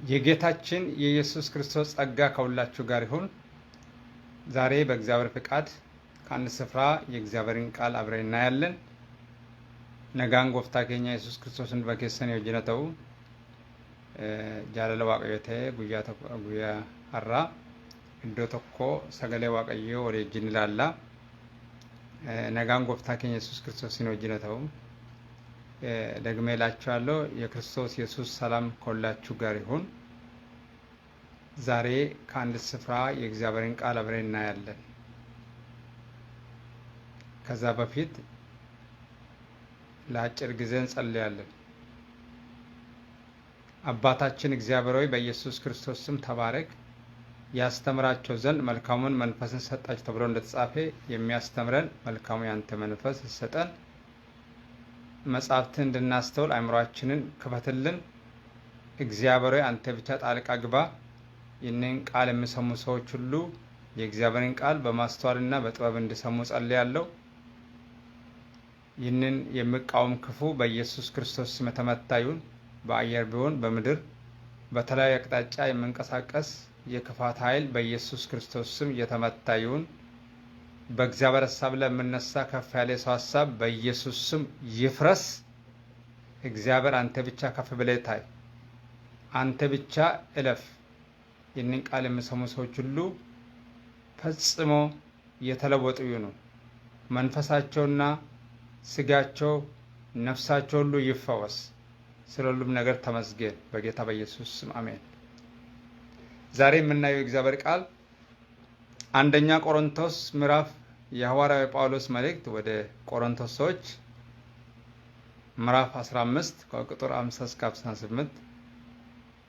የጌታችን የኢየሱስ ክርስቶስ ጸጋ ከሁላችሁ ጋር ይሁን። ዛሬ በእግዚአብሔር ፍቃድ ከአንድ ስፍራ የእግዚአብሔርን ቃል አብረን እናያለን። ነጋን ጎፍታ ኬኛ ኢየሱስ ክርስቶስን በከሰን የወጀነተው ጃለለ ዋቀዮቴ ጉያ አራ እንዶ ተኮ ሰገሌ ዋቀዮ ወሬጅን ላላ ነጋን ጎፍታ ኬኛ ኢየሱስ ክርስቶስን የወጀነተው ደግሜ እላችኋለሁ የክርስቶስ ኢየሱስ ሰላም ከሁላችሁ ጋር ይሁን። ዛሬ ከአንድ ስፍራ የእግዚአብሔርን ቃል አብረን እናያለን። ከዛ በፊት ለአጭር ጊዜ እንጸልያለን። አባታችን እግዚአብሔር ሆይ በኢየሱስ ክርስቶስ ስም ተባረክ። ያስተምራቸው ዘንድ መልካሙን መንፈስን ሰጣችሁ ተብሎ እንደተጻፈ የሚያስተምረን መልካሙ ያንተ መንፈስ ይሰጠን። መጻፍትን እንድናስተውል አእምሯችንን ክፈትልን። እግዚአብሔር ሆይ አንተ ብቻ ጣልቃ ግባ። ይህንን ቃል የሚሰሙ ሰዎች ሁሉ የእግዚአብሔርን ቃል በማስተዋልና በጥበብ እንዲሰሙ ጸልያለሁ። ይህንን የሚቃወም ክፉ በኢየሱስ ክርስቶስ ስም የተመታ ይሁን። በአየር ቢሆን በምድር በተለያየ አቅጣጫ የሚንቀሳቀስ የክፋት ኃይል በኢየሱስ ክርስቶስ ስም የተመታ ይሁን። በእግዚአብሔር ሐሳብ ላይ የምነሳ ከፍ ያለ ሰው ሐሳብ በኢየሱስ ስም ይፍረስ። እግዚአብሔር አንተ ብቻ ከፍ ብለህ ታይ፣ አንተ ብቻ እለፍ። ይህንን ቃል የሚሰሙ ሰዎች ሁሉ ፈጽሞ የተለወጡ ይሁኑ። መንፈሳቸውና ስጋቸው ነፍሳቸው ሁሉ ይፈወስ። ስለ ሁሉም ነገር ተመስገን። በጌታ በኢየሱስ ስም አሜን። ዛሬ የምናየው የእግዚአብሔር ቃል አንደኛ ቆሮንቶስ ምዕራፍ የሐዋርያው ጳውሎስ መልእክት ወደ ቆሮንቶስ ሰዎች ምዕራፍ 15 ከቁጥር 50 እስከ 58።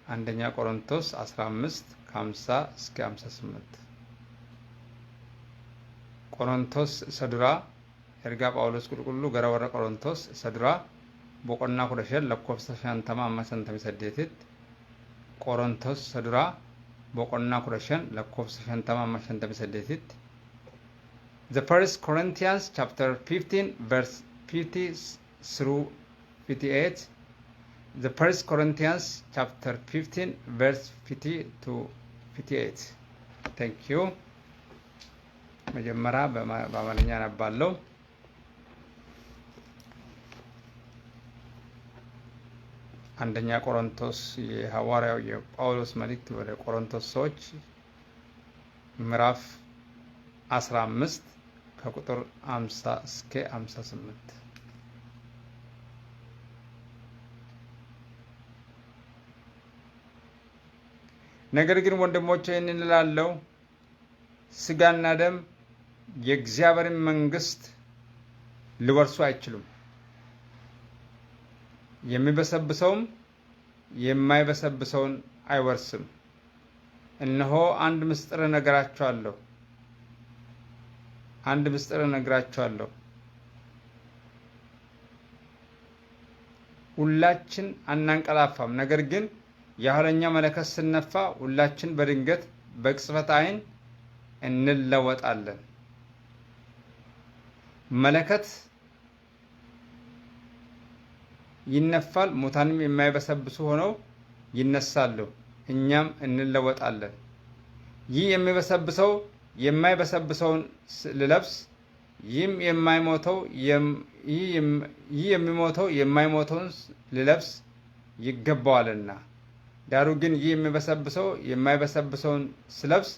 አንደኛ ቆሮንቶስ 15 ከ50 እስከ 58። ቆሮንቶስ ሰዱራ ኤርጋ ጳውሎስ ቁልቁሉ ገረ ወረ ቆሮንቶስ ሰዱራ ቦቆና ኩደሸን ለኮፍሰ ሻንተማ አማሰንተም ሰደቲት ቆሮንቶስ ሰዱራ ቦቆና ኩደሸን ለኮፍሰ ሻንተማ አማሰንተም ሰደቲት The First Corinthians chapter 15 verse 50 through 58. The First Corinthians chapter 15 verse 50 to 58. Thank you. መጀመሪያ በአማርኛ አነባለሁ። አንደኛ ቆሮንቶስ የሐዋርያው የጳውሎስ መልእክት ወደ ቆሮንቶስ ሰዎች ምዕራፍ 15 ከቁጥር 50 እስከ 58። ነገር ግን ወንድሞቼ ይህንን እላለሁ፣ ስጋና ደም የእግዚአብሔርን መንግስት ሊወርሱ አይችሉም። የሚበሰብሰውም የማይበሰብሰውን አይወርስም። እነሆ አንድ ምስጢር እነግራችኋለሁ። ሁላችን አናንቀላፋም፣ ነገር ግን የኋለኛ መለከት ሲነፋ ሁላችን በድንገት በቅጽበት ዓይን እንለወጣለን። መለከት ይነፋል፣ ሙታንም የማይበሰብሱ ሆነው ይነሳሉ፣ እኛም እንለወጣለን። ይህ የሚበሰብሰው የማይበሰብሰውን ልለብስ፣ ይህም የሚሞተው የማይሞተውን ልለብስ ይገባዋልና። ዳሩ ግን ይህ የሚበሰብሰው የማይበሰብሰውን ስለብስ፣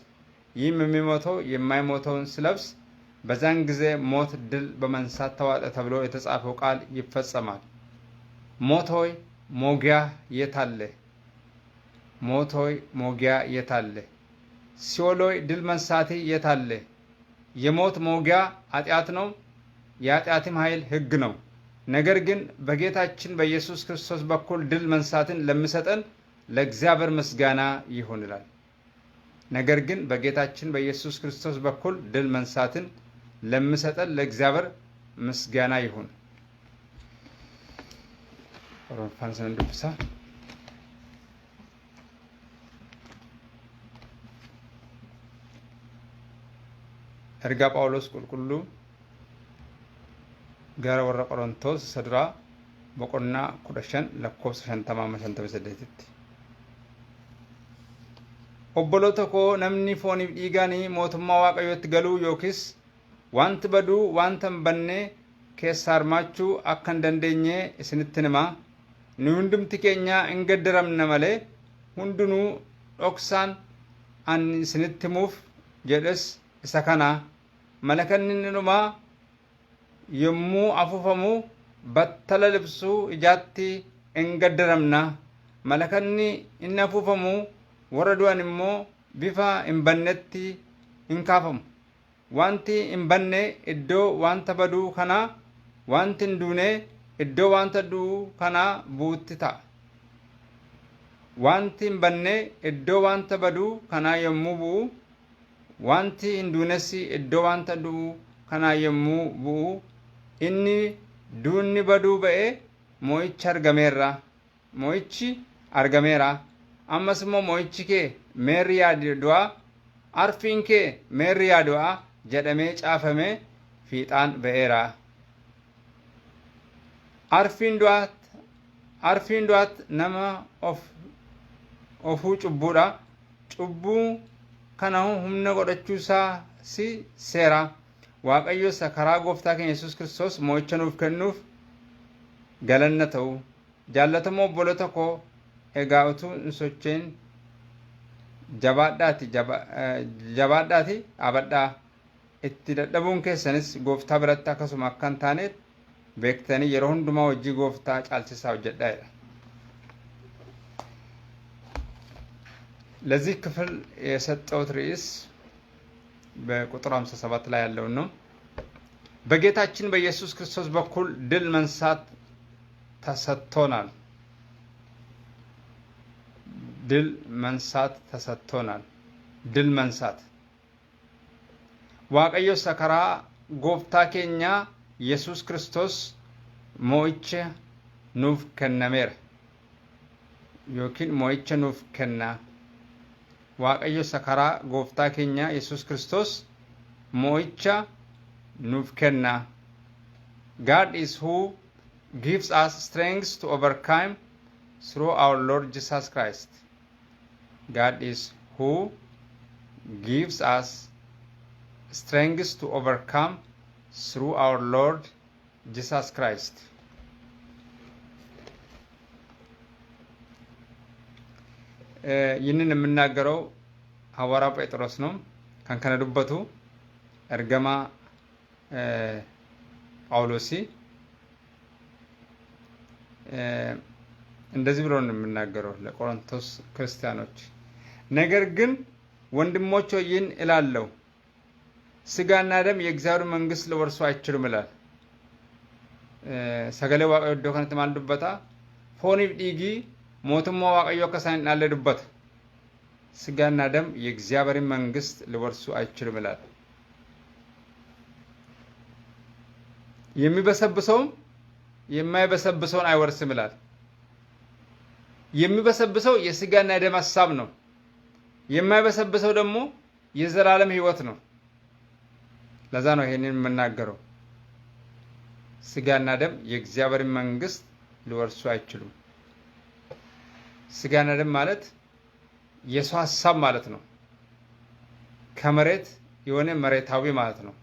ይህም የሚሞተው የማይሞተውን ስለብስ፣ በዛን ጊዜ ሞት ድል በመንሳት ተዋጠ ተብሎ የተጻፈው ቃል ይፈጸማል። ሞት ሆይ ሞጊያ የታለ? ሞት ሆይ ሞጊያ የታለ? ሲኦል ሆይ ድል መንሳቴ የታለ? የሞት ሞጊያ ኃጢአት ነው፣ የኃጢአትም ኃይል ሕግ ነው። ነገር ግን በጌታችን በኢየሱስ ክርስቶስ በኩል ድል መንሳትን ለሚሰጠን ለእግዚአብሔር ምስጋና ይሁን ይላል። ነገር ግን በጌታችን በኢየሱስ ክርስቶስ በኩል ድል መንሳትን ለሚሰጠን ለእግዚአብሔር ምስጋና ይሁን። ሮንፋንሰን ዱብሳ ኤርጋ ጳውሎስ ቁልቁሉ ገረ ወረ ቆሮንቶስ ሰድራ boqonnaa 15 lakkoofsa 58 obboloota koo namni fooniif dhiigaanii mootummaa waaqayyootti galuu yookiis wanti baduu wanta hin banne keessa hirmaachuu akka hin dandeenye isinitti hima. Nu hundumti keenya hin gaddaramna malee hundinuu dhoksaan an isinitti himuuf jedhes isa kana. Malakanni inni dhumaa yommuu afuufamu battala libsuu ijaatti hin gaddaramna. Malakanni inni afuufamu warra du'an immoo bifa hin bannetti hin kaafamu. Wanti hin banne iddoo wanta baduu kana, wanti hin duune iddoo wanta du'u kana buutti ta'a. Wanti hin banne iddoo wanta baduu kana yommuu bu'u, wanti hin duunessi iddoo wanta du'u kana yommuu bu'u, inni duunni baduu ba'ee moo'ichi argameera. Ammas immoo moo'ichi kee meerri yaadu du'a, arfiin kee meerri yaadu du'a jedhamee caafamee fiixaan ba'eera. Arfiin du'aat nama ofuu cubbuudha. Cubbuu kana humna godhachuusaa si seera. Waaqayyo isa karaa gooftaa keenya Yesuus Kiristoos moo'icha nuuf kennuuf galanna ta'u. Jaallatamoo obboloota koo, egaa utuu hin socho'in jabaadhaati abadhaa. Itti dadhabuun keessanis gooftaa biratti akkasuma akka hin taane beektanii yeroo hundumaa hojii gooftaa caalchisaa hojjedhaa. ለዚህ ክፍል የሰጠሁት ርዕስ በቁጥር 57 ላይ ያለው ነው። በጌታችን በኢየሱስ ክርስቶስ በኩል ድል መንሳት ተሰጥቶናል። ድል መንሳት waaqayyo ሰከራ ጎፍታ ኬኛ ኢየሱስ ክርስቶስ ሞይቼ ኑፍ ከነሜር ዮኪን ሞይቼ ኑፍ ከና waaqayyo ሰከራ ጎፍታ ኬኛ ኢየሱስ ክርስቶስ ሞይቻ ኑፍ ከና. God is who gives us strength to overcome through our Lord Jesus Christ. God is who gives us strength to overcome through our Lord Jesus Christ. ይህንን የምናገረው ሐዋርያው ጴጥሮስ ነው። ከንከነ ዱበቱ እርገማ ጳውሎሲ እንደዚህ ብሎ ነው የምናገረው ለቆሮንቶስ ክርስቲያኖች። ነገር ግን ወንድሞች ሆይ ይህን እላለሁ፣ ስጋና ደም የእግዚአብሔር መንግስት ሊወርሱ አይችሉም ይላል። ሰገሌ waaqayyo iddoo kanatti maal dubbata? fooniif dhiigi mootummaa waaqayyo akka isaan hin dhaalle dubbata. ስጋና ደም የእግዚአብሔር መንግስት ሊወርሱ አይችሉም ይላል። የሚበሰብሰውም የማይበሰብሰውን አይወርስም ይላል። የሚበሰብሰው የስጋና የደም ሐሳብ ነው። የማይበሰብሰው ደግሞ የዘላለም ህይወት ነው። ለዛ ነው ይሄንን የምናገረው። ስጋና ደም የእግዚአብሔር መንግስት ሊወርሱ አይችሉም። ስጋና ደም ማለት የሰው ሐሳብ ማለት ነው። ከመሬት የሆነ መሬታዊ ማለት ነው።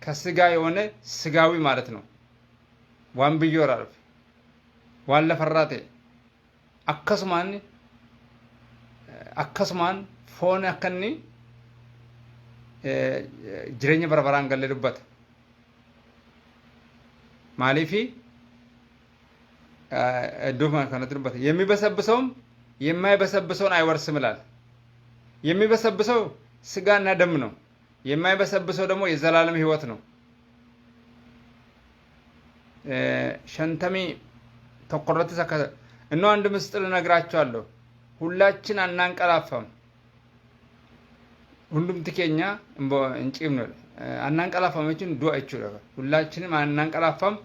ከስጋ የሆነ ስጋዊ ማለት ነው። ዋን ብዮራል ዋን ለፈራቴ akkasumaan foon akkanni jireenya barabaraan galle dubbata. maaliif iddoo kanatti dubbata? የሚበሰብሰውም የማይበሰብሰውን አይወርስም ይላል። የሚበሰብሰው ስጋና ደም ነው። የማይበሰብሰው ደግሞ የዘላለም ህይወት ነው። ሸንተሚ ተቆረጠ እነሆ አንድ ምስጢር እነግራችኋለሁ፣ ሁላችን አናንቀላፋም። ሁሉም ትኬኛ እንጪም ነው አናንቀላፋም እቺን ዱአ ይችላል። ሁላችንም አናንቀላፋም።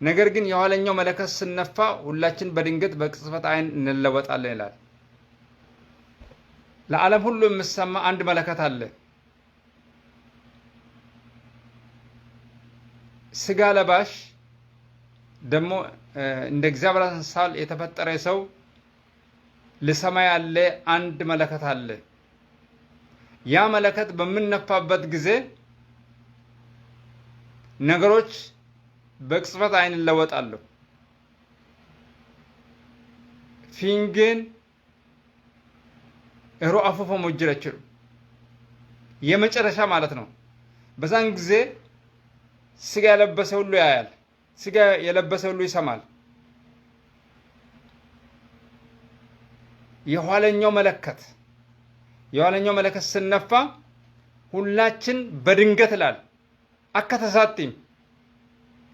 ነገር ግን የኋለኛው መለከት ስነፋ ሁላችን በድንገት በቅጽበት አይን እንለወጣለን ይላል። ለዓለም ሁሉ የሚሰማ አንድ መለከት አለ። ስጋ ለባሽ ደግሞ እንደ እግዚአብሔር አምሳል የተፈጠረ ሰው ለሰማይ ያለ አንድ መለከት አለ። ያ መለከት በሚነፋበት ጊዜ ነገሮች በቅጽበት አይን ይለወጣሉ። ፊንጌን እሮ አፉፈሙ ጅረችሩ የመጨረሻ ማለት ነው። በዛን ጊዜ ስጋ የለበሰ ሁሉ ያያል፣ ስጋ የለበሰ ሁሉ ይሰማል። የኋለኛው መለከት ስነፋ ሁላችን በድንገት ይላል አከተሳቲም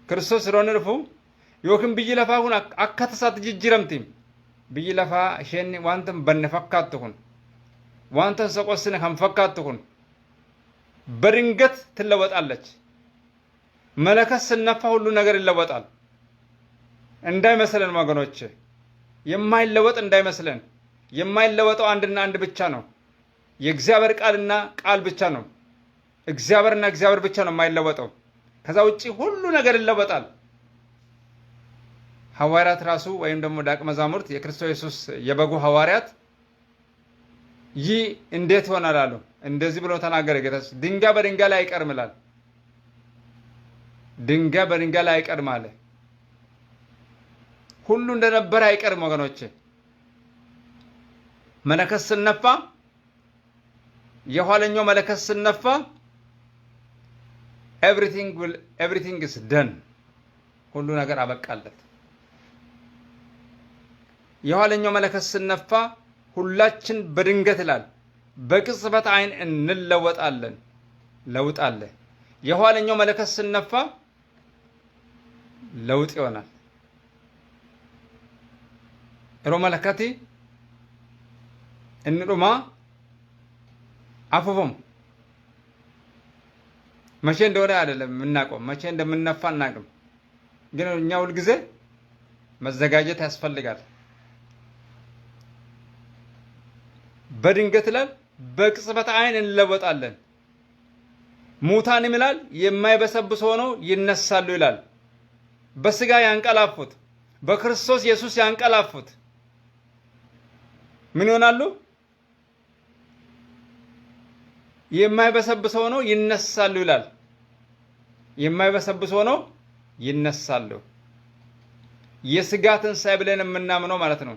ክርስቶስ ሮንርፉ ዮክን ብይ ለፋ ሁን አከተሳት ጅጅረምቲም ብይ ለፋ ሸን ዋንተን በነፈካትኩን ዋንተን ሰቆስነ ከንፈካትኩን በድንገት ትለወጣለች። መለከት ስነፋ ሁሉ ነገር ይለወጣል። እንዳይመስለን ወገኖች፣ የማይለወጥ እንዳይመስለን። የማይለወጠው አንድና አንድ ብቻ ነው፣ የእግዚአብሔር ቃልና ቃል ብቻ ነው። እግዚአብሔርና እግዚአብሔር ብቻ ነው የማይለወጠው። ከዛ ውጪ ሁሉ ነገር ይለወጣል። ሐዋርያት ራሱ ወይም ደግሞ ደቀ መዛሙርት የክርስቶስ ኢየሱስ የበጉ ሐዋርያት ይህ እንዴት ይሆናል አሉ። እንደዚህ ብሎ ተናገረ ጌታ። ድንጋይ በድንጋይ ላይ አይቀርም ይላል። ድንጋይ በድንጋይ ላይ አይቀርም አለ። ሁሉ እንደነበረ አይቀርም ወገኖቼ። መለከት ስነፋ፣ የኋለኛው መለከት ስነፋ everything is done፣ ሁሉ ነገር አበቃለት። የኋለኛው መለከት ስነፋ ሁላችን በድንገት ይላል በቅጽበት አይን እንለወጣለን። ለውጥ አለ። የኋለኛው መለከት ስነፋ ለውጥ ይሆናል። ሮ መለከቲ እንሩማ አፉፉም መቼ እንደሆነ አይደለም የምናውቀው፣ መቼ እንደምንነፋ እናቅም። ግን እኛ ሁል ጊዜ መዘጋጀት ያስፈልጋል። በድንገት ይላል በቅጽበት አይን እንለወጣለን። ሙታንም ይላል የማይበሰብስ ሆነው ይነሳሉ ይላል። በስጋ ያንቀላፉት፣ በክርስቶስ ኢየሱስ ያንቀላፉት ምን ይሆናሉ? የማይበሰብስ ሆነው ይነሳሉ ይላል። የማይበሰብስ ሆነው ይነሳሉ። የስጋ ትንሣኤ ብለን የምናምነው ማለት ነው።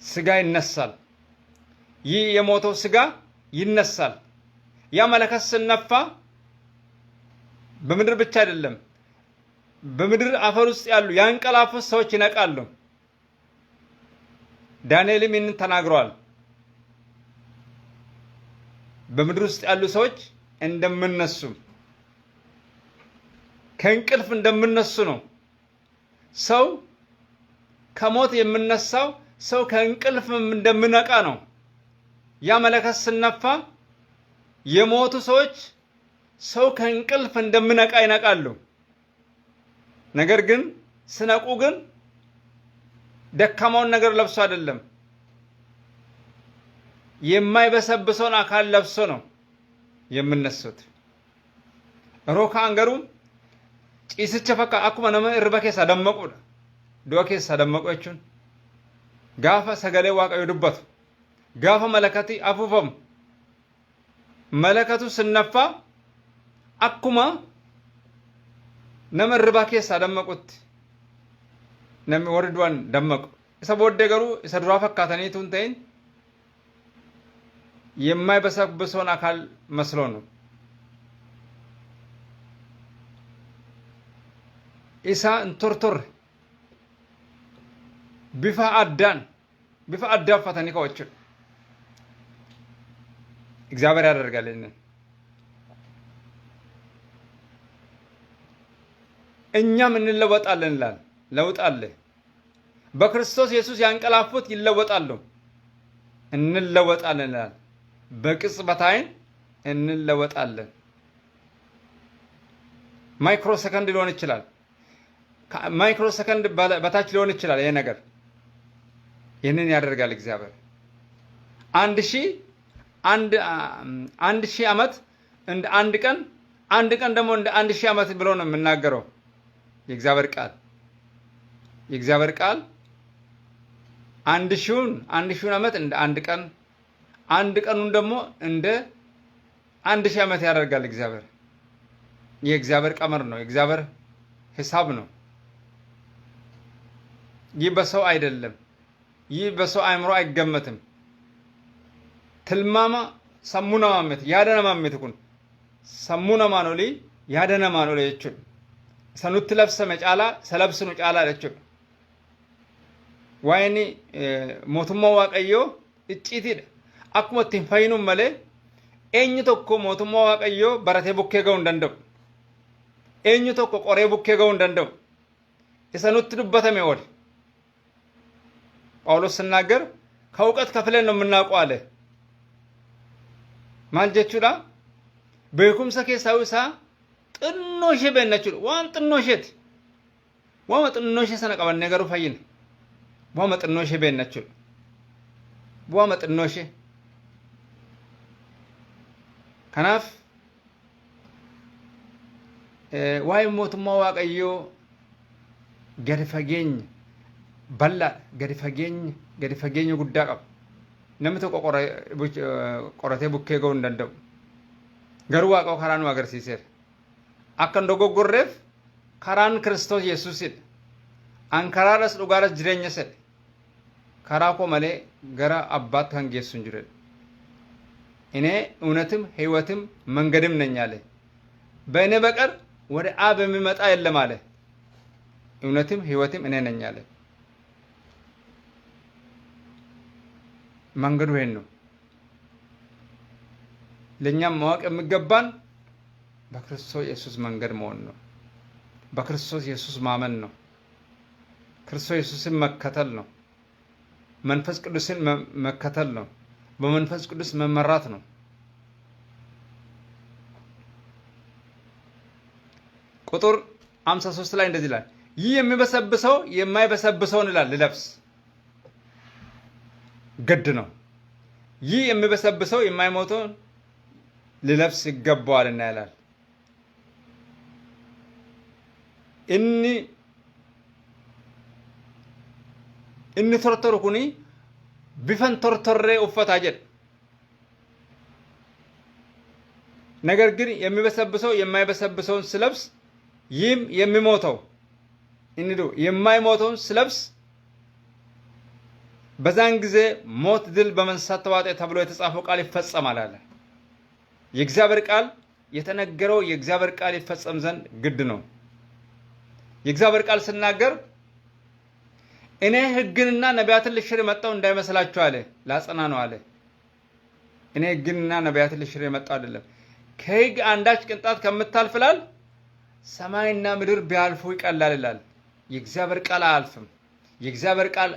ስጋ ይነሳል። ይህ የሞተው ስጋ ይነሳል። ያ መለከት ስነፋ በምድር ብቻ አይደለም፣ በምድር አፈር ውስጥ ያሉ ያንቀላፉት ሰዎች ይነቃሉ። ዳንኤልም ይህንን ተናግሯል። በምድር ውስጥ ያሉ ሰዎች እንደምነሱ ከእንቅልፍ እንደምነሱ ነው። ሰው ከሞት የምነሳው ሰው ከእንቅልፍ እንደምነቃ ነው። ያ መለከት ስነፋ የሞቱ ሰዎች ሰው ከእንቅልፍ እንደምነቃ ይነቃሉ። ነገር ግን ስነቁ ግን ደካማውን ነገር ለብሶ አይደለም፣ የማይበሰብሰውን አካል ለብሶ ነው የምነሱት። ሮካ አንገሩ ጭስቸ ፈካ አኩመ ነመ እርበኬሳ ደመቁ ዶኬሳ ደመቆቹን ጋፋ ሰገሌ ዋቀዩ ድበቱ ጋፋ መለከቲ አፉፈም መለከቱ ስነፋ አኩማ ነመ እርበኬሳ ደመቁት ነመ ወርድዋን ደመቁ isa booddee garuu isa duraa fakkaataniitu hin ta'in የማይበሰብሰውን አካል መስሎ ነው። ኢሳ እንቶርቶር ቢፋ አዳፋተኒ ከወጭ እግዚአብሔር ያደርጋል። እኛም እንለወጣለን ይላል። ለውጥ አለ። በክርስቶስ ኢየሱስ ያንቀላፉት ይለወጣሉ። እንለወጣለን ይላል። በቅጽበት አይን እንለወጣለን። ማይክሮ ሰከንድ ሊሆን ይችላል፣ ማይክሮ ሰከንድ በታች ሊሆን ይችላል። ይሄ ነገር ይህንን ያደርጋል እግዚአብሔር። 1000 ዓመት እንደ አንድ ቀን፣ አንድ ቀን ደግሞ እንደ 1000 ዓመት ብሎ ነው የምናገረው የእግዚአብሔር ቃል። የእግዚአብሔር ቃል 1000 ዓመት እንደ አንድ ቀን፣ አንድ ቀኑን ደግሞ እንደ 1000 ዓመት ያደርጋል እግዚአብሔር። የእግዚአብሔር ቀመር ነው፣ የእግዚአብሔር ሂሳብ ነው። ይህ በሰው አይደለም። ይህ በሰው አእምሮ አይገመትም። ትልማማ ሰሙና ማመት ያደና ማመት ኩን ሰሙና ማኖሊ ያደና ማኖሊ የቹ ሰኑት ለብሰ መጫላ ሰለብስኑ ጫላ ለቹ ዋይኒ ሞቱማ ዋቀዮ እጪቲደ akkuma ittiin fayyinun malee eenyu tokko mootummaa waaqayyoo baratee bukkee ga'uu hin danda'u. Eenyu tokko qoree bukkee ga'uu hin danda'u. Isa nutti dubbatame ol ጳውሎስ ሲናገር ከእውቀት ከፍለን ነው የምናውቀው አለ። ማል ጀቹዳ በኩምሰ ከሳው ሳ ጥኖሽ በእነቹ ዋን ጥኖሽት ዋን ጥኖሽ ሰነቀበ ነገሩ ፈይን ዋን ጥኖሽ በእነቹ ዋን ጥኖሽ ከናፍ ዋይ ሞቱማ ዋቀዮ ገድፈገኝ በላ ገድፈገኝ ጉዳ ቀብ namni tokko qoratee bukkee ga'uu hin danda'u. Garuu Waaqa karaa nu agarsiiseera. Akka hin dogoggorreef karaan Kiristoos Yesuusidha. An karaadhas dhugaadhas jireenya sedhe. Karaa koo malee gara abbaatti kan geessu hin jiredha. እኔ እውነትም ሕይወትም መንገድም ነኝ አለ። በእኔ በቀር ወደ አብ የሚመጣ የለም አለ። እውነትም ሕይወትም እኔ ነኝ አለ። መንገዱ ይሄን ነው። ለኛም ማወቅ የሚገባን በክርስቶስ ኢየሱስ መንገድ መሆን ነው። በክርስቶስ ኢየሱስ ማመን ነው። ክርስቶስ ኢየሱስን መከተል ነው። መንፈስ ቅዱስን መከተል ነው። በመንፈስ ቅዱስ መመራት ነው። ቁጥር 53 ላይ እንደዚህ ይላል፣ ይህ የሚበሰብሰው የማይበሰብሰውን ይላል ልለብስ ግድ ነው። ይህ የሚበሰብሰው የማይሞተውን ልለብስ ይገባዋልና ይላል። inni tortoru kuni ቢፈን ቶርቶሬ ኡፈታ ጀድ ነገር ግን የሚበሰብሰው የማይበሰብሰውን ስለብስ ይህም የሚሞተው እንዱ የማይሞተውን ስለብስ በዛን ጊዜ ሞት ድል በመንሳት ተዋጠ ተብሎ የተጻፈው ቃል ይፈጸማል አለ። የእግዚአብሔር ቃል የተነገረው የእግዚአብሔር ቃል ይፈጸም ዘንድ ግድ ነው። የእግዚአብሔር ቃል ሲናገር እኔ ሕግንና ነቢያትን ልሽር መጣው እንዳይመስላችሁ አለ። ላጸና ነው አለ። እኔ ሕግንና ነቢያትን ልሽር መጣው አይደለም። ከሕግ አንዳች ቅንጣት ከምታልፍላል ሰማይና ምድር ቢያልፉ ይቀላል ይላል። የእግዚአብሔር ቃል አያልፍም። የእግዚአብሔር ቃል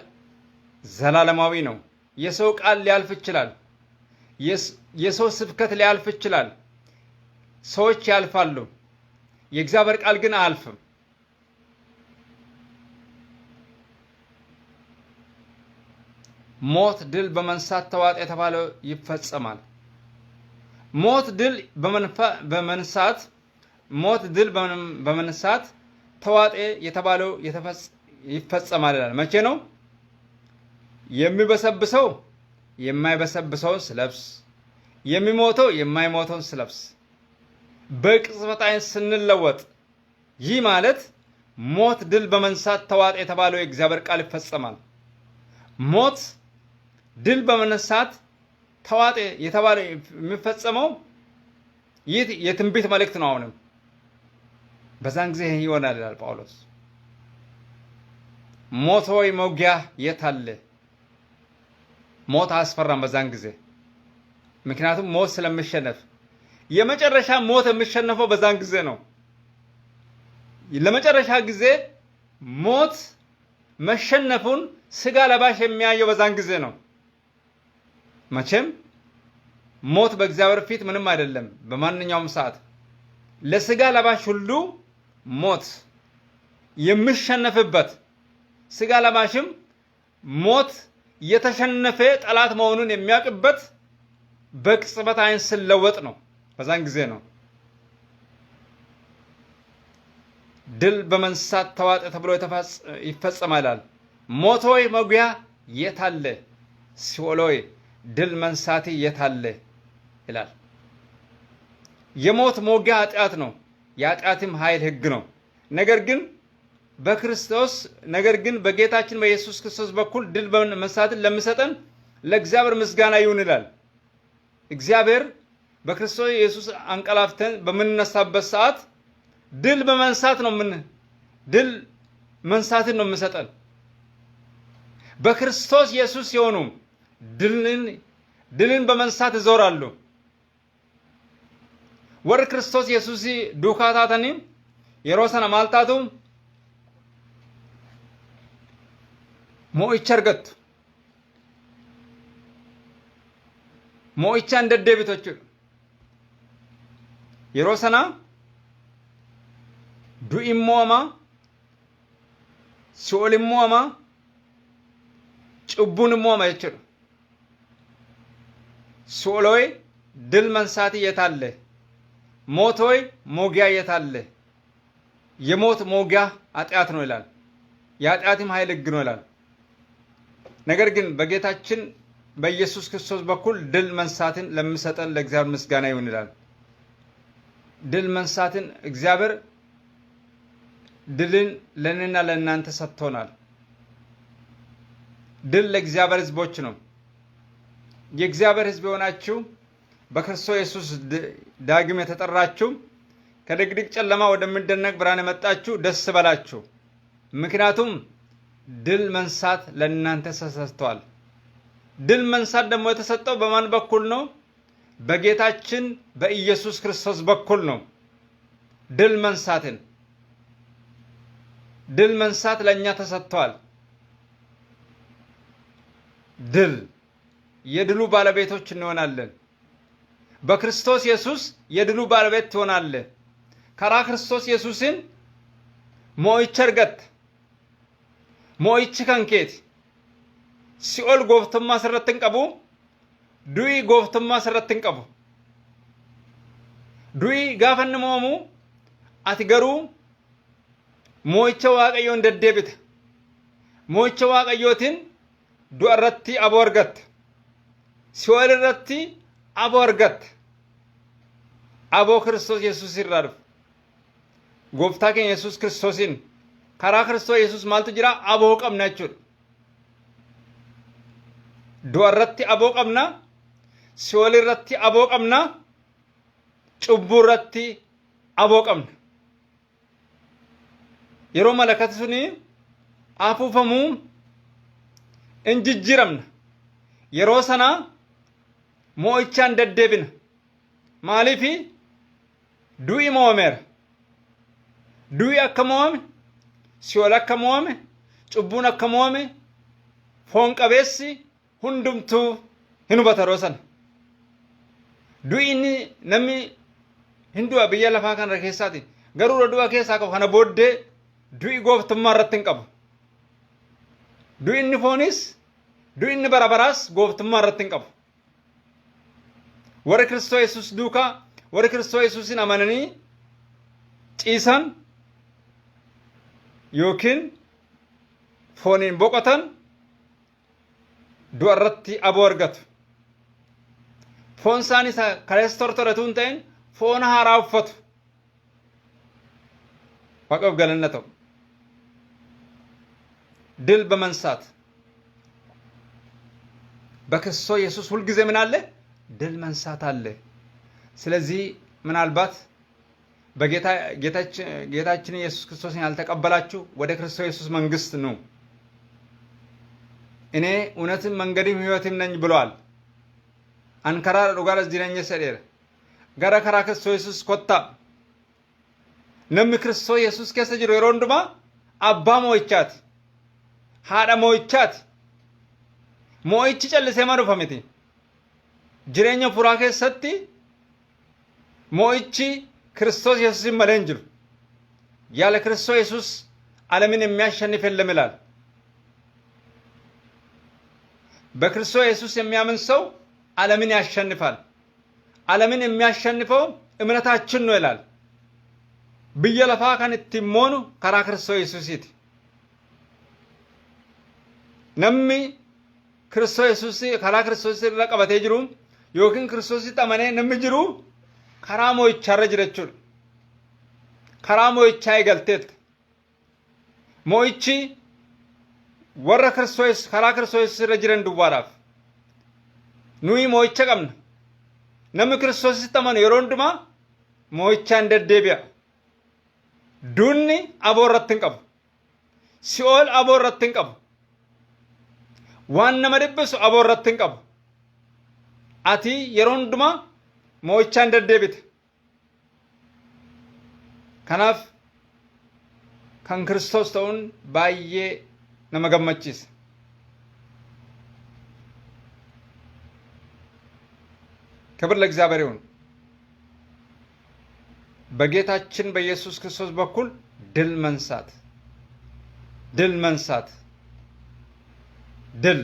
ዘላለማዊ ነው። የሰው ቃል ሊያልፍ ይችላል። የሰው ስብከት ሊያልፍ ይችላል። ሰዎች ያልፋሉ። የእግዚአብሔር ቃል ግን አያልፍም። ሞት ድል በመንሳት ተዋጠ የተባለው ይፈጸማል። ሞት ድል በመንሳት ተዋጠ የተባለው ይፈጸማል ይላል። መቼ ነው? የሚበሰብሰው የማይበሰብሰውን ስለብስ፣ የሚሞተው የማይሞተውን ስለብስ በቅጽበት ዓይን ስንለወጥ፣ ይህ ማለት ሞት ድል በመንሳት ተዋጠ የተባለው የእግዚአብሔር ቃል ይፈጸማል። ሞት ድል በመነሳት ተዋጠ የተባለ የሚፈጸመው ይህ የትንቢት መልእክት ነው። አሁንም በዛን ጊዜ ይሆናል ይላል ጳውሎስ። ሞት ሆይ መውጊያ የት አለ? ሞት አያስፈራም በዛን ጊዜ፣ ምክንያቱም ሞት ስለሚሸነፍ። የመጨረሻ ሞት የሚሸነፈው በዛን ጊዜ ነው። ለመጨረሻ ጊዜ ሞት መሸነፉን ስጋ ለባሽ የሚያየው በዛን ጊዜ ነው። መቼም ሞት በእግዚአብሔር ፊት ምንም አይደለም። በማንኛውም ሰዓት ለስጋ ለባሽ ሁሉ ሞት የሚሸነፍበት፣ ስጋ ለባሽም ሞት የተሸነፈ ጠላት መሆኑን የሚያውቅበት በቅጽበት ዓይን ሲለወጥ ነው። በዛን ጊዜ ነው ድል በመንሳት ተዋጠ ተብሎ ይፈጸማል። ሞት ሆይ መውጊያ የት አለ? ሲኦል ሆይ ድል መንሳት የታለ ይላል። የሞት ሞጊያ ኃጢአት ነው፣ የኃጢአትም ኃይል ሕግ ነው። ነገር ግን በጌታችን በኢየሱስ ክርስቶስ በኩል ድል መንሳትን ለሚሰጠን ለእግዚአብሔር ምስጋና ይሁን ይላል። እግዚአብሔር በክርስቶስ ኢየሱስ አንቀላፍተን በምንነሳበት ሰዓት ድል መንሳትን ነው የሚሰጠን። በክርስቶስ ኢየሱስ የሆኑ ድልን በመንሳት ይዞራሉ። ወር ክርስቶስ ኢየሱስ ዱካታተኒ የሮሰና ማልታቱ ሞ'icha argattu ሞ'icha እንደደቢቶቹ የሮሰና ዱኢሞማ ሲኦልሞማ ጭቡንሞማ ይችላል። ሲኦሎይ ድል መንሳት የታለ? ሞቶይ ሞጊያ የታለ? የሞት ሞጊያ ኃጢአት ነው ይላል። የኃጢአትም ኃይል ሕግ ነው ይላል። ነገር ግን በጌታችን በኢየሱስ ክርስቶስ በኩል ድል መንሳትን ለሚሰጠን ለእግዚአብሔር ምስጋና ይሁን ይላል። ድል መንሳትን እግዚአብሔር ድልን ለእኔና ለእናንተ ሰጥቶናል። ድል ለእግዚአብሔር ሕዝቦች ነው። የእግዚአብሔር ሕዝብ የሆናችሁ በክርስቶስ ኢየሱስ ዳግም የተጠራችሁ ከድቅድቅ ጨለማ ወደሚደነቅ ብርሃን የመጣችሁ ደስ በላችሁ። ምክንያቱም ድል መንሳት ለእናንተ ተሰጥቷል። ድል መንሳት ደግሞ የተሰጠው በማን በኩል ነው? በጌታችን በኢየሱስ ክርስቶስ በኩል ነው። ድል መንሳት ለእኛ ተሰጥቷል። የድሉ ባለቤቶች እንሆናለን። በክርስቶስ ኢየሱስ የድሉ ባለቤት ትሆናለህ። ከራ ክርስቶስ ኢየሱስን ሞ'icha argatte ሞ'ichi ከንኬት ሲኦል ጎፍተማ ስረትን ቀቡ ዱኢ ጎፍተማ ስረትን ቀቡ ዱኢ ጋፈን ሞሙ አትገሩ ሞ'icha waaqayዮ እንደደብት ሞ'icha waaqayዮትን ዱአረቲ አቦ argatte ሲኦል ረቲ አቦ argatte አቦ ክርስቶስ ኢየሱስ ይራርፍ ጎፍታ ከን ኢየሱስ ክርስቶስን ከራ ክርስቶስ ኢየሱስ ማልቱ ጅራ አቦ ቀምናችሁ ዱአረቲ አቦ ቀምና ሲኦል ረቲ አቦ ቀምና ጭቡ ረቲ አቦ ቀምና የሮ መለከት ሱኒ አፉፈሙ እንጅጅረምና የሮ ሰና ሞ'icha እንደደብና ማሊፊ ዱኢ ሞመር ዱኢ አከሞም ሲኦል አከሞም ጭቡን አከሞም ፎን ቀቤሲ ሁንዱምቱ ሂኑበተ ሮሰን ዱኢኒ ነሚ hindu biyya lafaa kana keessaati garuu du'a keessaa qabu kana booddee du'i gooftummaa irratti hin qabu. Du'i inni foonis du'i inni barabaraas gooftummaa irratti hin qabu. Warri Kiristoos Yesuus duukaa warri Kiristoos Yesuusin amananii ciisan yookiin fooniin boqotan du'a irratti aboo argatu. Foon isaanii kaleessa tortoratu hin ta'in foon haaraa uffatu. Waaqaaf galanna ta'u. ድል በመንሳት በክርስቶስ ኢየሱስ ሁልጊዜ ምን አለ? ድል መንሳት አለ። ስለዚህ ምናልባት ጌታችን ኢየሱስ ክርስቶስን ያልተቀበላችሁ ወደ ክርስቶስ ኢየሱስ መንግስት ነው። እኔ እውነትም መንገድም ሕይወትም ነኝ ብሏል። አንከራ ዱጋር ጅረኛ ሰደረ ጋራ ከራ ክርስቶስ ኢየሱስ ኮታ ነም ክርስቶስ ኢየሱስ ከሰ ጅሮ የሮንዱማ አባ ሞይቻት haadha moo'ichaati. Moo'ichi callisee ma dhufa miti. Jireenya furaa keessatti moo'ichi Kiristoos Yesuusin malee hin jiru. Yaala Kiristoos Yesuus ዓለምን የሚያሸንፍ የለም ይላል። በክርስቶስ ኢየሱስ የሚያምን ሰው ዓለምን ያሸንፋል። ዓለምን የሚያሸንፈው እምነታችን ነው ይላል። biyya lafaa kan ittiin moonu karaa Kiristoos Yesuusiiti. Namni ክርስቶስ ኢየሱስ ካራ ክርስቶስ ረቀበቴ ጅሩ ዮኪን ክርስቶስ ጠመኔ ነም ጅሩ ካራ ሞይቻ ረጅረቹ ካራ ሞይቻ ይገልቴት ሞይቺ ወረ ክርስቶስ ካራ ክርስቶስ ረጅረን ዱዋራፍ ኑይ ሞይቻ ቀምነ ነም ክርስቶስ ጠመኔ የሮንድማ ሞይቻ እንደደቢያ ዱኒ አቦረትን ቀቡ ሲኦል አቦረትን ቀቡ ዋን ነመደበሱ አቦረትን ቀቡ አቲ የሮንድማ ሞይቻ እንደደቢት ከናፍ ከን ክርስቶስ ተውን ባየ ነመገመቺስ ክብር ለእግዚአብሔር ይሁን። በጌታችን በኢየሱስ ክርስቶስ በኩል ድል መንሳት ድል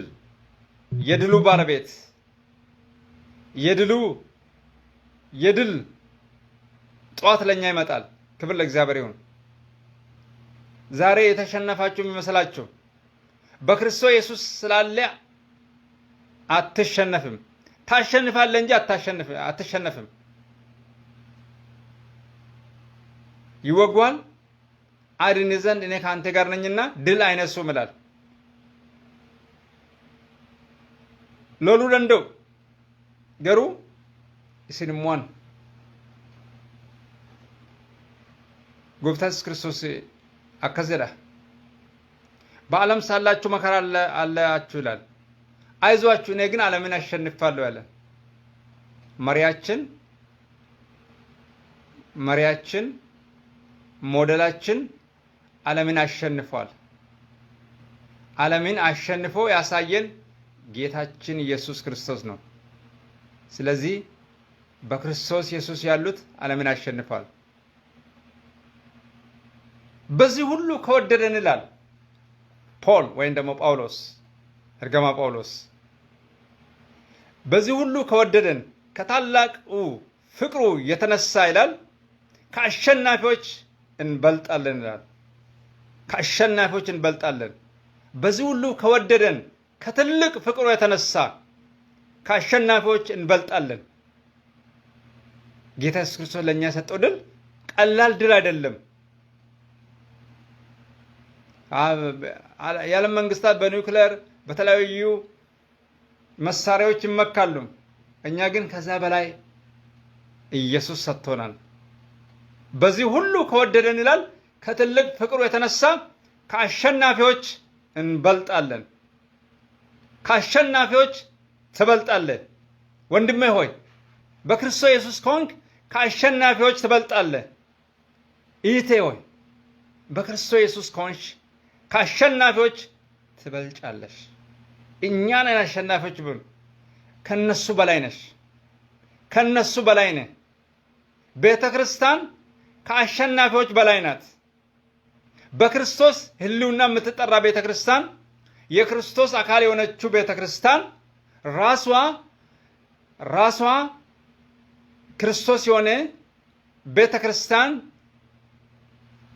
የድሉ ባለቤት የድል ጧት ለኛ ይመጣል። ክብር ለእግዚአብሔር ይሁን። ዛሬ የተሸነፋችሁ የሚመስላችሁ በክርስቶስ ኢየሱስ ስላለ አትሸነፍም። ታሸንፋለህ እንጂ አትሸነፍም። ይወጓል አድን ዘንድ እኔ ካንተ ጋር ነኝና ድል አይነሱም ይላል። ሎሉ ደንደው ገሩ እስንሟን ጎፍታስ ክርስቶስ አከዘዳ በዓለም ሳላችሁ መከራ አላችሁ ይላል። አይዟችሁ እኔ ግን ዓለምን አሸንፋለሁ ያለ መሪያችን ሞዴላችን ዓለምን አሸንፏል። ዓለምን አሸንፎ ያሳየን ጌታችን ኢየሱስ ክርስቶስ ነው። ስለዚህ በክርስቶስ ኢየሱስ ያሉት ዓለምን አሸንፏል። በዚህ ሁሉ ከወደደን ይላል ፖል ወይም ደግሞ ጳውሎስ እርገማ ጳውሎስ በዚህ ሁሉ ከወደደን ከታላቁ ፍቅሩ የተነሳ ይላል ከአሸናፊዎች እንበልጣለን ይላል። ከአሸናፊዎች እንበልጣለን። በዚህ ሁሉ ከወደደን ከትልቅ ፍቅሩ የተነሳ ከአሸናፊዎች እንበልጣለን። ጌታ ኢየሱስ ክርስቶስ ለኛ የሰጠው ድል ቀላል ድል አይደለም። የዓለም መንግስታት በኒውክሌር በተለያዩ መሳሪያዎች ይመካሉ። እኛ ግን ከዛ በላይ ኢየሱስ ሰጥቶናል። በዚህ ሁሉ ከወደደን ይላል ከትልቅ ፍቅሩ የተነሳ ከአሸናፊዎች እንበልጣለን። ከአሸናፊዎች ትበልጣለህ። ወንድሜ ሆይ በክርስቶስ ኢየሱስ ከሆንክ ከአሸናፊዎች ትበልጣለህ። እህቴ ሆይ በክርስቶስ ኢየሱስ ከሆንሽ ከአሸናፊዎች ትበልጫለሽ። እኛ ነን አሸናፊዎች ብሉ። ከነሱ በላይ ነሽ። ከነሱ በላይ ነህ። ቤተ ክርስቲያን ከአሸናፊዎች በላይ ናት። በክርስቶስ ህልውና የምትጠራ ቤተ ክርስቲያን የክርስቶስ አካል የሆነችው ቤተ ክርስቲያን ራሷ ክርስቶስ የሆነ ቤተ ክርስቲያን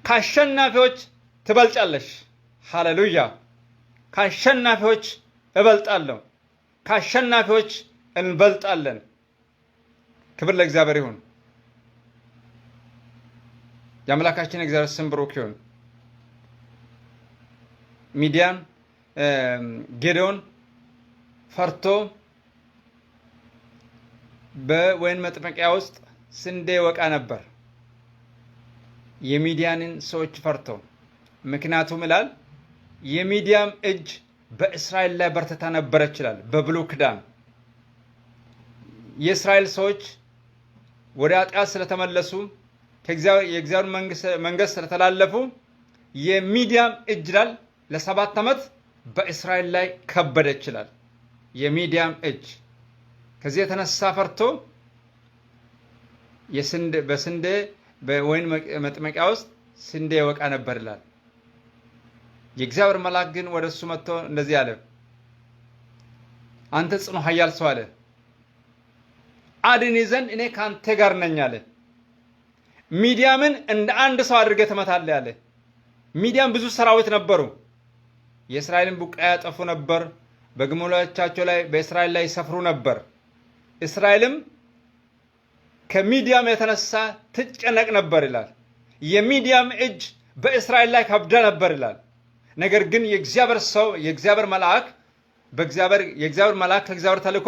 ከአሸናፊዎች ትበልጫለሽ። ሃሌሉያ! ከአሸናፊዎች እበልጣለሁ። ከአሸናፊዎች እንበልጣለን። ክብር ለእግዚአብሔር ይሁን። የአምላካችን እግዚአብሔር ስም ብሩክ ይሁን። ሚዲያን ጌዴዎን ፈርቶ በወይን መጥመቂያ ውስጥ ስንዴ ወቃ ነበር። የሚዲያንን ሰዎች ፈርቶ ምክንያቱም ይላል የሚዲያም እጅ በእስራኤል ላይ በርትታ ነበረች ይላል። በብሉይ ኪዳን የእስራኤል ሰዎች ወደ ኃጢአት ስለተመለሱ የእግዚአብሔር መንግስት ስለተላለፉ የሚዲያም እጅ ይላል ለ7 ዓመት በእስራኤል ላይ ከበደች ይላል። የሚዲያም እጅ ከዚህ የተነሳ ፈርቶ በስንዴ በወይን መጥመቂያ ውስጥ ስንዴ ይወቃ ነበር ይላል። የእግዚአብሔር መልአክ ግን ወደ እሱ መጥቶ እንደዚህ አለ፣ አንተ ጽኑ ኃያል ሰው አለ፣ አድን ዘንድ እኔ ካንተ ጋር ነኝ አለ። ሚዲያምን እንደ አንድ ሰው አድርገህ ትመታለህ አለ። ሚዲያም ብዙ ሰራዊት ነበሩ። የእስራኤልን ቡቃያ ያጠፉ ነበር። በግመሎቻቸው ላይ በእስራኤል ላይ ይሰፍሩ ነበር። እስራኤልም ከሚዲያም የተነሳ ትጨነቅ ነበር ይላል። የሚዲያም እጅ በእስራኤል ላይ ከብዳ ነበር ይላል። ነገር ግን የእግዚአብሔር መልአክ ከእግዚአብሔር ተልኮ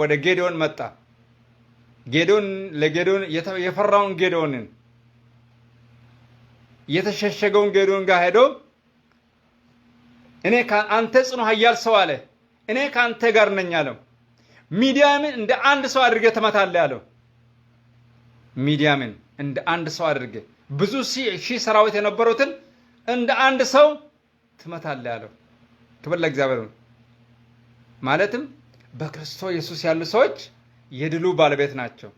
ወደ ጌዴዎን መጣ። ለጌዴዎን የፈራውን ጌዴዎንን የተሸሸገውን ጌዴዎን ጋር ሄዶ አንተ ጽኑ ኃያል ሰው አለ፣ እኔ ከአንተ ጋር ነኝ አለው። ሚዲያምን እንደ አንድ ሰው አድርገህ ትመታለህ አለው። ሚዲያምን እንደ አንድ ሰው አድርገህ ብዙ ሺህ ሰራዊት የነበሩትን እንደ አንድ ሰው ትመታለህ አለው። ክብር ለእግዚአብሔር ነው። ማለትም በክርስቶስ ኢየሱስ ያሉ ሰዎች የድሉ ባለቤት ናቸው።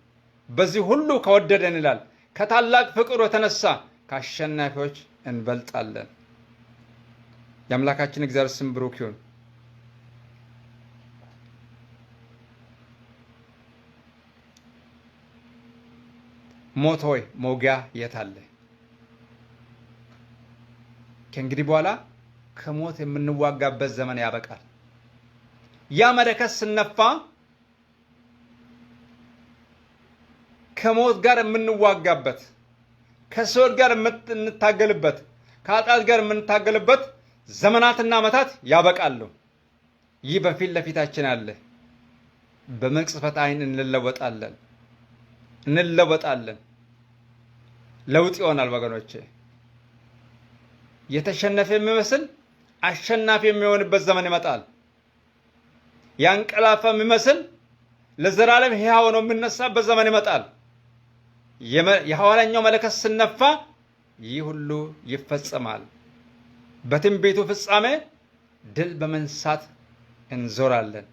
በዚህ ሁሉ ከወደደን ይላል ከታላቅ ፍቅሩ የተነሳ ከአሸናፊዎች እንበልጣለን። የአምላካችን እግዚአብሔር ስም ብሩክ ይሁን። ሞት ሆይ መውጊያ የት አለ? ከእንግዲህ በኋላ ከሞት የምንዋጋበት ዘመን ያበቃል። ያ መለከት ስነፋ ከሞት ጋር የምንዋጋበት፣ ከሲኦል ጋር የምንታገልበት፣ ከኃጢአት ጋር የምንታገልበት ዘመናትና ዓመታት ያበቃሉ። ይህ በፊት ለፊታችን አለ። በመቅጽበት ዓይን እንለወጣለን። ለውጥ ይሆናል ወገኖቼ። የተሸነፈ የሚመስል አሸናፊ የሚሆንበት ዘመን ይመጣል። ያንቀላፋ የሚመስል ለዘላለም ሕያው ሆኖ የሚነሳበት ዘመን ይመጣል። የሐዋርያኛው መለከት ሲነፋ ይህ ሁሉ ይፈጸማል። በትንቢቱ ፍጻሜ ድል በመንሳት እንዞራለን።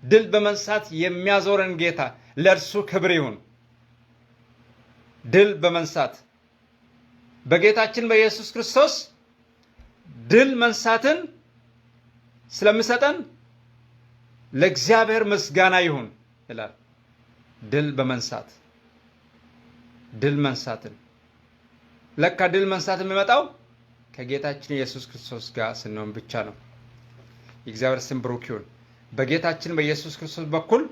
ድል በመንሳት የሚያዞረን ጌታ ለእርሱ ክብር ይሁን። ድል በመንሳት በጌታችን በኢየሱስ ክርስቶስ ድል መንሳትን ስለሚሰጠን ለእግዚአብሔር ምስጋና ይሁን ይላል። ድል መንሳትን ለካ ድል መንሳት የሚመጣው ከጌታችን ኢየሱስ ክርስቶስ ጋር ስንሆን ብቻ ነው። የእግዚአብሔር ስም ብሩክ ይሁን። በጌታችን በኢየሱስ ክርስቶስ በኩል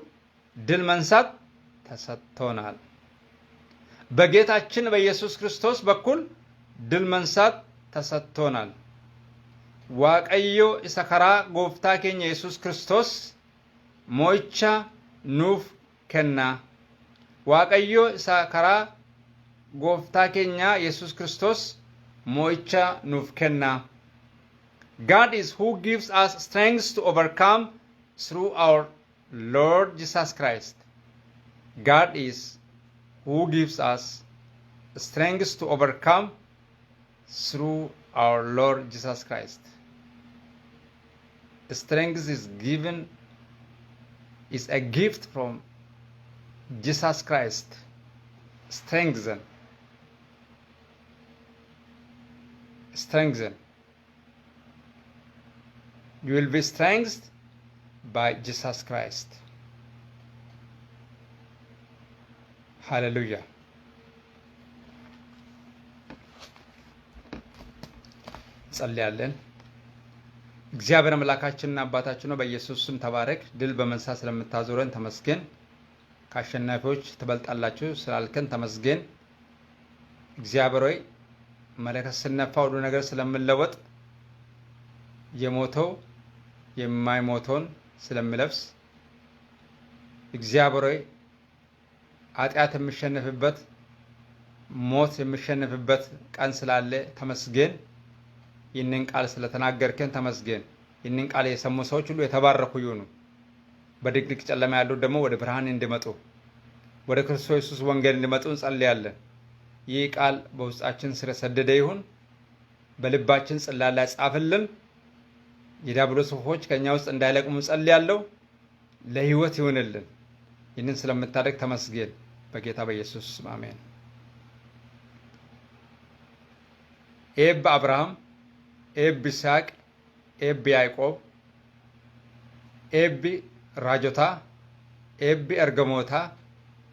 ድል መንሳት ተሰጥቶናል። በጌታችን በኢየሱስ ክርስቶስ በኩል ድል መንሳት ተሰጥቶናል። ዋቀዮ ኢሳ ከራ ጎፍታ ኬኛ ኢየሱስ ክርስቶስ ሞይቻ ኑፍ ከና ዋቀዮ ኢሳ ከራ ጎፍታ ኬኛ ኢየሱስ ክርስቶስ ሞይቻ ኑፍ ከና God is who gives us strength to overcome through our Lord Jesus Christ. God is who gives us strength to overcome through our Lord Jesus Christ. Strength is a gift from Jesus Christ. Strengthen. You will be strengthened by Jesus Christ. Hallelujah. ጸልያለን። እግዚአብሔር አምላካችንና አባታችን ነው። በኢየሱስ ስም ተባረክ። ድል በመንሳት ስለምታዞረን ተመስገን። ከአሸናፊዎች ትበልጣላችሁ ስላልከን ተመስገን። እግዚአብሔር ሆይ መለከት ሲነፋ ሁሉ ነገር ስለምለወጥ የሞተው የማይሞተውን ስለሚለብስ እግዚአብሔር ሆይ ኃጢአት የሚሸነፍበት ሞት የሚሸነፍበት ቀን ስላለ ተመስገን። ይህንን ቃል ስለተናገርከን ተመስገን። ይህንን ቃል የሰሙ ሰዎች ሁሉ የተባረኩ ይሁኑ። በድቅድቅ ጨለማ ያሉት ደግሞ ወደ ብርሃን እንዲመጡ ወደ ክርስቶስ ኢየሱስ ወንጌል እንዲመጡ እንጸልያለን። ይህ ቃል በውስጣችን ስለሰደደ ይሁን። በልባችን ጽላት ላይ ጻፍልን። የዲያብሎስ ወፎች ከኛ ውስጥ እንዳይለቅሙ ጸልያለሁ። ለህይወት ይሁንልን። ይህንን ስለምታደርግ ተመስገን። በጌታ በኢየሱስ አሜን። ኤብ አብርሃም፣ ኤብ ይስሐቅ፣ ኤብ ያዕቆብ፣ ኤብ ራጆታ፣ ኤብ ኤርገሞታ፣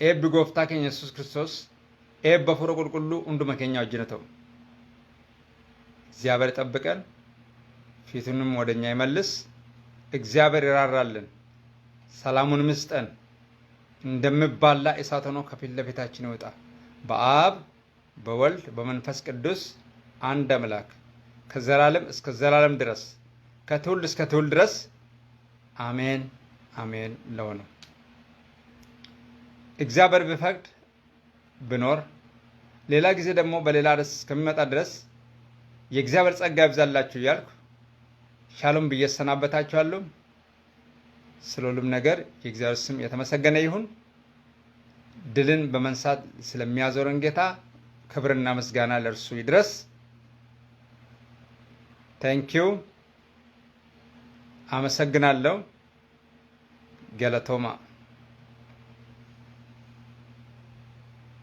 ኤብ ጎፍታ ኬኛ ኢየሱስ ክርስቶስ ኤብ በፉረ ቁልቁሉ እንዱ መከኛ ወጅነተው እግዚአብሔር ጠብቀን ፊቱንም ወደኛ ይመልስ። እግዚአብሔር ይራራልን፣ ሰላሙን ምስጠን። እንደምባላ እሳት ሆኖ ከፊት ለፊታችን ይወጣ። በአብ በወልድ በመንፈስ ቅዱስ አንድ አምላክ ከዘላለም እስከ ዘላለም ድረስ ከትውልድ እስከ ትውልድ ድረስ አሜን አሜን ለሆነው እግዚአብሔር ቢፈቅድ ብኖር ሌላ ጊዜ ደግሞ በሌላ ርዕስ እስከሚመጣ ድረስ የእግዚአብሔር ጸጋ ይብዛላችሁ እያልኩ ሻሎም ብዬ እሰናበታችኋለሁ። ስለ ሁሉም ነገር የእግዚአብሔር ስም የተመሰገነ ይሁን። ድልን በመንሳት ስለሚያዞረን ጌታ ክብርና ምስጋና ለእርሱ ይድረስ። ታንኪዩ አመሰግናለሁ። ገለቶማ